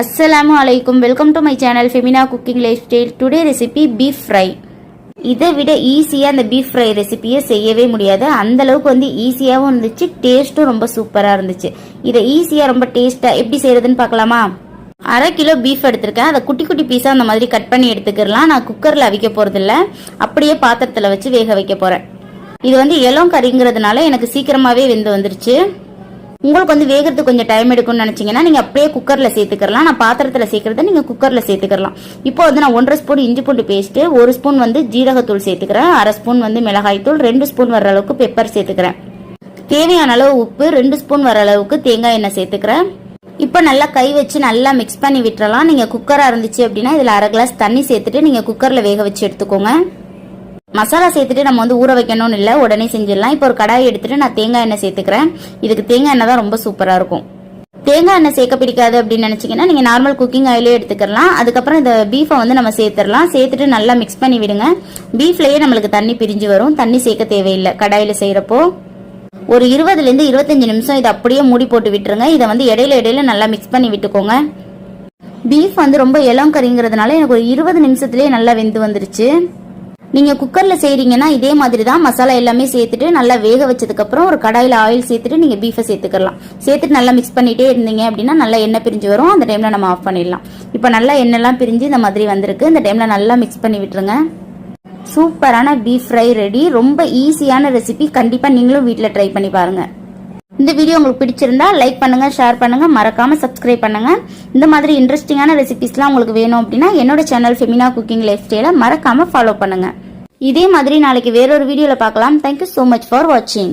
Assalamu alaikum. Welcome to my channel Femina Cooking Lifestyle. Today recipe beef fry. இதை விட ஈஸியா அந்த beef fry ரெசிபியை செய்யவே முடியாது. அந்த அளவுக்கு வந்து ஈஸியாவும் இருந்துச்சு, டேஸ்ட்டும் ரொம்ப சூப்பரா இருந்துச்சு. இதை ஈஸியா ரொம்ப டேஸ்டா எப்படி செய்யறதுன்னு பார்க்கலாமா? 1/2 கிலோ பீஃப் எடுத்திருக்கேன். அதை குட்டி குட்டி பீஸா அந்த மாதிரி கட் பண்ணி எடுத்துக்கலாம். நான் குக்கர்ல அவிக்க போறது இல்ல, அப்படியே பாத்திரத்துல வச்சு வேக வைக்க போறேன். இது வந்து எலோம் கறிங்கிறதுனால எனக்கு சீக்கிரமாவே வெந்து வந்துருச்சு. உங்களுக்கு வந்து வேகிறதுக்கு கொஞ்சம் டைம் எடுக்கும்னு நினைச்சீங்கன்னா நீங்க அப்படியே குக்கர்ல சேர்த்துக்கலாம். நான் பாத்திரத்துல சேர்க்கறத நீங்க குக்கர்ல சேர்த்துக்கலாம். இப்போ வந்து நான் 1/2 ஸ்பூன் இஞ்சி பூண்டு பேஸ்ட், 1 ஸ்பூன் வந்து ஜீரகத்தூள் சேர்த்துக்கிறேன், 1/2 ஸ்பூன் வந்து மிளகாய் தூள், 2 ஸ்பூன் வர அளவுக்கு பெப்பர் சேர்த்துக்கிறேன். தேவையான அளவு உப்பு, 2 ஸ்பூன் வர அளவுக்கு தேங்காய் எண்ணெய் சேர்த்துக்கிறேன். இப்போ நல்லா கை வச்சு நல்லா மிக்ஸ் பண்ணி விட்டுறலாம். நீங்க குக்கரா இருந்துச்சு அப்படின்னா இதுல 1/2 கிளாஸ் தண்ணி சேர்த்துட்டு நீங்க குக்கர்ல வேக வச்சு எடுத்துக்கோங்க. மசாலா சேர்த்துட்டு நம்ம வந்து ஊற வைக்கணும்னு இல்லை, உடனே செஞ்சிடலாம். இப்போ ஒரு கடாயை எடுத்துட்டு நான் தேங்காய் எண்ணெய் சேர்த்துக்கிறேன். இதுக்கு தேங்காய் எண்ணெய் தான் ரொம்ப சூப்பரா இருக்கும். தேங்காய் எண்ணெய் சேர்க்க பிடிக்காது அப்படின்னு நினைச்சீங்கன்னா நீங்க நார்மல் குக்கிங் ஆயிலே எடுத்துக்கலாம். அதுக்கப்புறம் இந்த பீஃபை வந்து நம்ம சேர்த்துடலாம். சேர்த்துட்டு நல்லா மிக்ஸ் பண்ணி விடுங்க. பீஃப்லயே நம்மளுக்கு தண்ணி பிரிஞ்சு வரும், தண்ணி சேர்க்க தேவையில்லை. கடாயில செய்யறப்போ ஒரு 20 to 25 நிமிஷம் இதை அப்படியே மூடி போட்டு விட்டுருங்க. இதை வந்து இடையில நல்லா மிக்ஸ் பண்ணி விட்டுக்கோங்க. பீஃப் வந்து ரொம்ப இளம் கறிங்கிறதுனால எனக்கு ஒரு 20 நிமிஷத்துலயே நல்லா வெந்து வந்துருச்சு. நீங்க குக்கர்ல செய்றீங்கன்னா இதே மாதிரி தான் மசாலா எல்லாமே சேர்த்துட்டு நல்லா வேக வச்சதுக்கு அப்புறம் ஒரு கடாயில ஆயில் சேர்த்துட்டு நீங்க பீஃபை சேர்த்துக்கலாம். சேர்த்துட்டு நல்லா மிக்ஸ் பண்ணிட்டே இருந்தீங்க அப்படின்னா நல்லா எண்ணெய் பிரிஞ்சு வரும். அந்த டைம்ல நம்ம ஆஃப் பண்ணிடலாம். இப்போ நல்லா எண்ணெய்லாம் பிரிஞ்சு இந்த மாதிரி வந்திருக்கு. இந்த டைம்ல நல்லா மிக்ஸ் பண்ணி விட்டுருங்க. சூப்பரான பீஃப் ஃப்ரை ரெடி. ரொம்ப ஈஸியான ரெசிபி. கண்டிப்பா நீங்களும் வீட்டில் ட்ரை பண்ணி பாருங்க. இந்த வீடியோ உங்களுக்கு பிடிச்சிருந்தா லைக் பண்ணுங்க, ஷேர் பண்ணுங்க, மறக்காம சப்ஸ்கிரைப் பண்ணுங்க. இந்த மாதிரி இன்ட்ரெஸ்டிங்கான ரெசிபிஸ்லாம் உங்களுக்கு வேணும் அப்படின்னா என்னோட சேனல் ஃபெமினா குக்கிங் லைஃப் ஸ்டைலை மறக்காம ஃபாலோ பண்ணுங்க. இதே மாதிரி நாளைக்கு வேறொரு வீடியோல பார்க்கலாம். Thank you so much for watching.